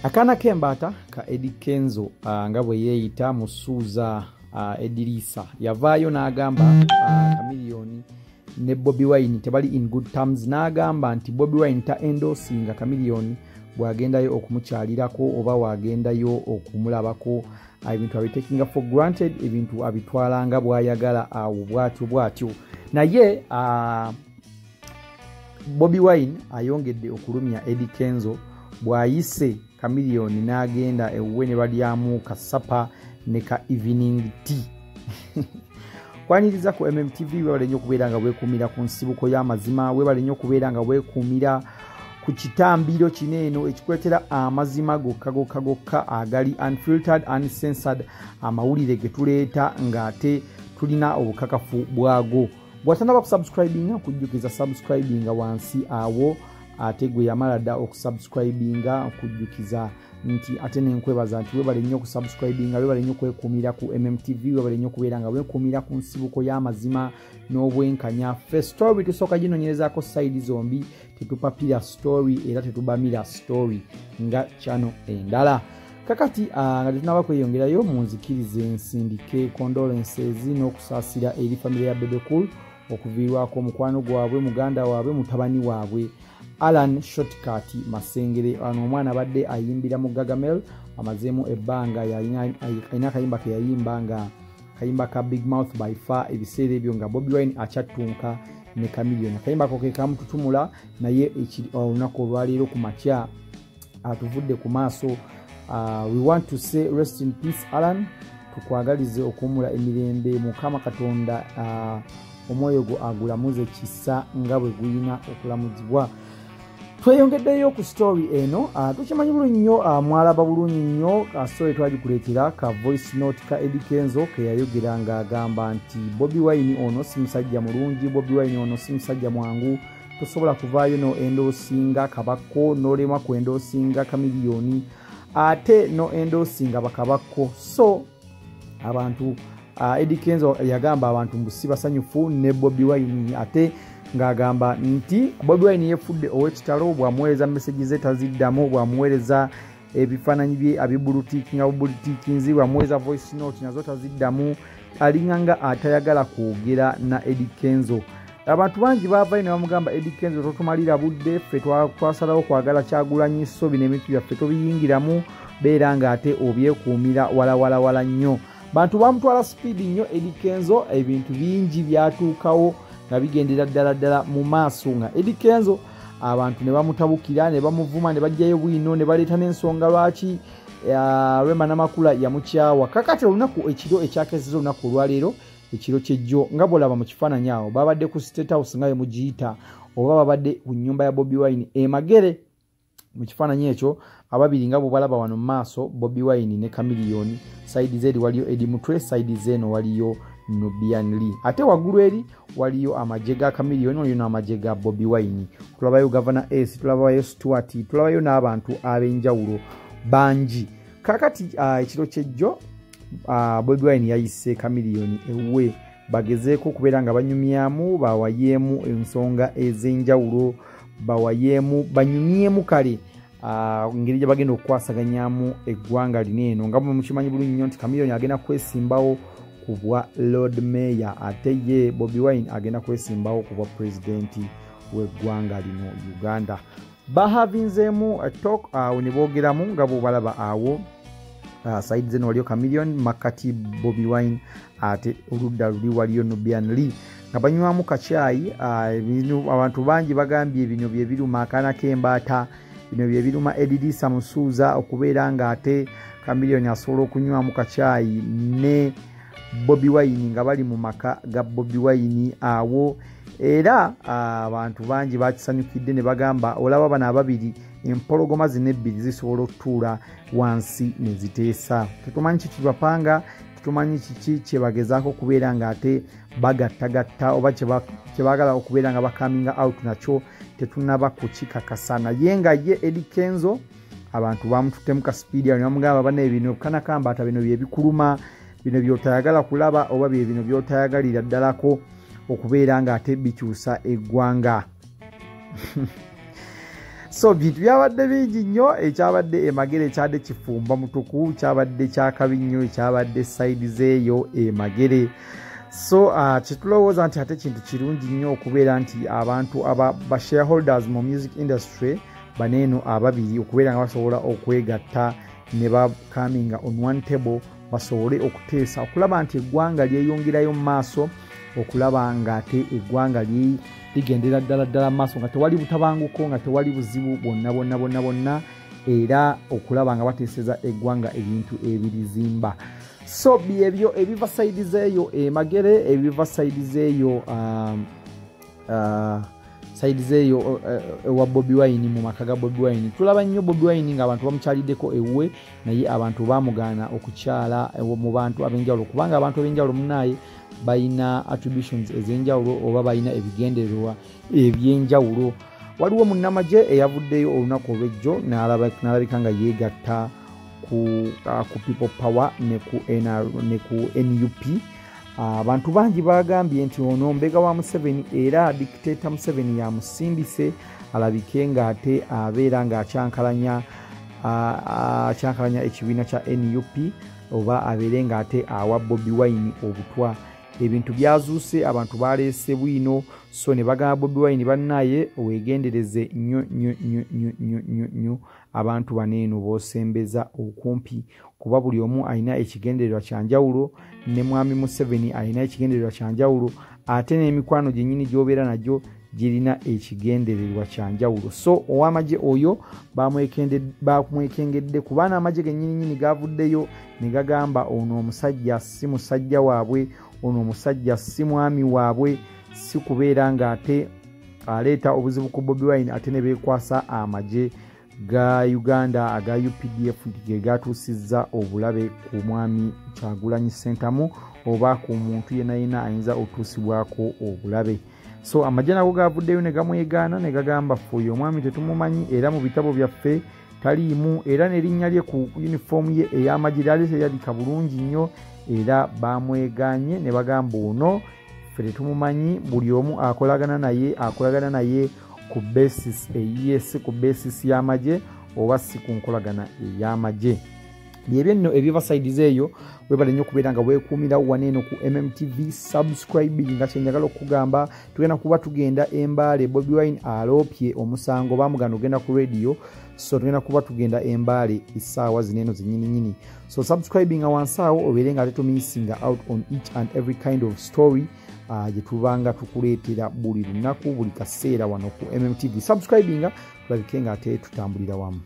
Akana kembata ka Eddie Kenzo nga bwe yeeyita Musuuza Edirisa yavaayo n'agamba Chameleone ne Bobi Wine tebali in good terms, n'agamba nti Bobi Wine ta endorsinga Chameleone bwagendayo okumukyalirako oba wagendayo okumulabako ebintu abitakinga for granted, ebintu abitwalanga bwayagala awo bwatyo naye Bobi Wine ayongedde okulumya Eddie Kenzo bwayise Chameleone n'agenda ewuwe ne balyamu kasapa ne ka evening tea. Kwaniriza ku MMTV webale nnyo okubeera nga weekuumira ku nsibuko y'amazima, webale nnyo okubeera nga weekuumira ku kitambiro kineeno ekikuletera amazima gokka agali unfiltered, uncensored, amawulire ge tuleeta ng'ate tulina obukakafu bwago. Bw'atandaba kusubscribinga kujjukiza subscribinga wansi awo, ate gwe yamala dda okusubscribinga okujjukiza nti ate nenkwebaza nti webale nnyo okusubscribinga, webale nnyo okwekuumira ku MMTV, webale nnyo okubeera nga weekuumira ku nsibuko y'amazima n'obwenkanya. Ffe story tusooka ginonyerezaako side zombi, tetupapira story era tetubamira story nga channel endala. Kakati nga tetunaba kweyongerayo, munzikirize nsindike condolences n'okusaasira eri famire ya Bebe Cool okuviirwako omukwano gwabwe, muganda waabwe, mutabani waabwe Alan Shortcut Masengere. Ano omwana abadde ayimbira mu Gagamel, amazeemu ebbanga yalina akayimba ke yayimba nga kayimba ka Big Mouth by Far, ebiseera ebyo nga Bobi Wine akyattunka ne Chameleone. Akayimba ko ke kamututumula naye olunaku olwaleero ku makya atuvudde ku maaso. We want to say rest in peace Alan, tukwagalize okuwumula emirembe, Mukama Katonda omwoyo gwo agulamuze kisa nga bwe gulina okulamuzibwa. Tweyongeddeyo ku story eno, tukimanyi bulungi nnyo, mwalaba bulungi nnyo story twagikuleetera ka voice note ka Eddie Kenzo ke yayogera ng'agamba nti Bobi Wine ono si musajja mulungi, Bobi Wine ono si musajja mwangu, tosobola kuvaayo no endoosinga Kabako, n'olemwa ku endoosinga Chameleone, ate no endoosinga bakabako. So abantu Eddie Kenzo yagamba abantu mbusi basanyufu ne Bobi Wine, ate ng'agamba nti Bobi Wine yefudde ow'ekitalo, bw'amuweereza message ze taziddamu, bw'amuweereza ebifaananyi bye abibulutiikinga bubulutiikinzi, bw'amuweereza voice note nazo taziddamu, alinganga atayagala kwogera na Eddie Kenzo. Abantu bangi baavayo ne bamugamba Eddie Kenzo totumalira budde, ffe twasalawo kwagala Kyagulanyi, so bino ebintu byaffe tobiyingiramu, beera ng'ate obyekuumira wala nnyo. Bantu bamutwala speed nnyo Eddie Kenzo, ebintu bingi byatuukawo nga bigendera ddala mu maaso nga Eddie Kenzo abantu ne bamutabukira, ne bamuvuma, ne bajjayo bwino, ne baleeta n'ensonga lwaki Rema Namakula yamukyawa. Kakati olunaku ekiro ekyakezeza olunaku olwaleero, ekiro kyejjo nga bw'olaba mu kifaananyi awo, babadde ku State House nga bwe mugiyita, oba babadde ku nnyumba ya Bobi Wine Magere. Mu kifaananyi ekyo ababiri nga bwe balaba wano mu maaso, Bobi Wine ne Chameleone, side ze eri waliyo Eddie Mutwe, side ze eno waliyo Nubian Lee, ate waggulu eri waliyo amagye ga Chameleone, waliyo n'amagye ga Bobi Wine. Tulabayo Governor S, tulabayo Stuart, tulabayo n'abantu ab'enjawulo bangi. Kakati ekiro kyejjo Bobi Wine yayise Chameleone ewuwe, bagezeeko okubeera nga banyumyamu, bawayeemu ensonga ez'enjawulo, bawayeemu banyumyemu kale ngeri gye bagenda okukwasaganyamu eggwanga lineeno. Nga bwe mukimanyi bulungi nnyo nti Chameleone agenda kwesimbawo ku bwa Lord Mayor, ate ye Bobi Wine agenda kwesimbawo ku bwa pulezidenti w'eggwanga lino Uganda. Bahavinzeemu talk awo ne boogeramu nga bw'obalaba awo. Side zeno waliyo Chameleone, makati Bobi Wine, ate oludda luli waliyo Nubian Lee nga banywamu kacaayi. Abantu bangi bagambye bino bye biruma akaana k'embaata, bino bye biruma Edirisa Musuuza okubeera ng'ate Chameleone asobola okunywamu kacaayi ne Bobi Wine nga bali mu maka ga Bobi Wine awo. Era abantu bangi bakisanyukidde ne bagamba olaba bano ababiri empologoma zino ebbiri zisobola okutuula wansi ne ziteesa. Tetumanyi kiki bapanga, tetumanyi kiki kye bagezaako okubeera ng'ate bagattagatta oba kye baagala okubeera nga bakaminga out, nakyo tetunaba kukikakasa. Naye nga ye Eddie Kenzo abantu bamututtemu ka speed ne bamugamba bane bino kanakambaata bino bye bikuluma, bino by'otayagala kulaba oba bye bino by'otayagalira ddalako okubeera ng'ate bikyusa eggwanga. so bintu byabadde bingi nnyo ekyabadde emagere ekyadde kifumba mutuku kyabadde kyakabi nnyo ekyabadde side zeeyo emagere so kitulowooza nti ate kintu kirungi nnyo okubeera nti abantu ba shareholders mu music industry baneeno ababiri okubeera nga basobola okwegatta ne bakaminga on one table basobole okuteesa okulaba nti eggwanga lyeyongerayo mu maaso okulaba nga ate eggwanga ligendera ddala mu maaso nga tewali butabanguko nga tewali buzibu bonna era okulaba nga bateeseza eggwanga ebintu ebirizimba so byebyo ebiva side zeeyo emagere ebiva side zeeyo ewa Bobi Wine mu maka ga Bobi Wine tulaba nnyo Bobi Wine nga abantu bamukyaliddeko ewuwe naye abantu baamugaana okukyala mu bantu ab'enjawulo kubanga abantu ab'enjawulo munaaye bayina attributions ez'enjawulo oba bayina ebigendererwa eby'enjawulo waliwo munnamagye eyavuddeyo olunaku olw'ejjo n'alabika nga yeegatta ku People Power ne ku NUP abantu bangi bagambye nti ono mbega wa Museveni era dictator Museveni yamusindise alabike ng'ate abeera ng'akyankalanya ekibiina kya NUP oba abeere ng'ate awa Bobi Wine obutwa ebintu byazuuse abantu baleese bwino so ne bagamba Bobi Wine bannaye weegendereze nnyo abantu baneeno boosembeza okumpi kuba buli omu alina ekigendererwa kyanjawulo ne mwami Museveni alina ekigendererwa kyanjawulo ate n'emikwano gyennyini gy'obeera nagyo girina ekigendererwa kyanjawulo so ow'amagye oyo bamwekengedde ku baana amagye gennyininyini gavuddeyo ne gagamba ono omusajja si musajja waabwe ono omusajja si mwami waabwe si kubeera ng'ate aleeta obuzibu ku Bobi Wine ate ne beekwasa amagye ga Uganda aga UPDF nti ge gatuusizza obulabe ku mwami Kyagulanyi Ssentamu oba ku muntu yenna ayinza otuusibwako obulabe so amagye nago gavuddeyo ne gamwegaana ne gagamba ffe oyo omwami tetumumanyi era mu bitabo byaffe taliimu era n'erinnya lye ku uniform ye ey'amagye lyali teyalika bulungi nnyo era bamweganye ne bagamba ono ffe tetumumanyi buli omu akolagana naye ku basis eyesi ku basis y'amagye oba si ku nkolagana ey'amagye byebyo nno ebiva side zeeyo webale nnyo okubeera nga weekuumira waneeno ku MMTV subscribing nga kyenjagala okugamba tugenda kuba tugenda embaale Bobi Wine aloopye omusango bamugana ogenda ku radio so tugenda kuba tugenda embaale essaawa zineeno zennyininyini so subscribing wansi awo obeere nga tetumisinga out on each and every kind of story gye tubanga tukuleetera buli lunaku buli kaseera wano ku MMTV subscribing tulabike nga ate tutambulira wamu.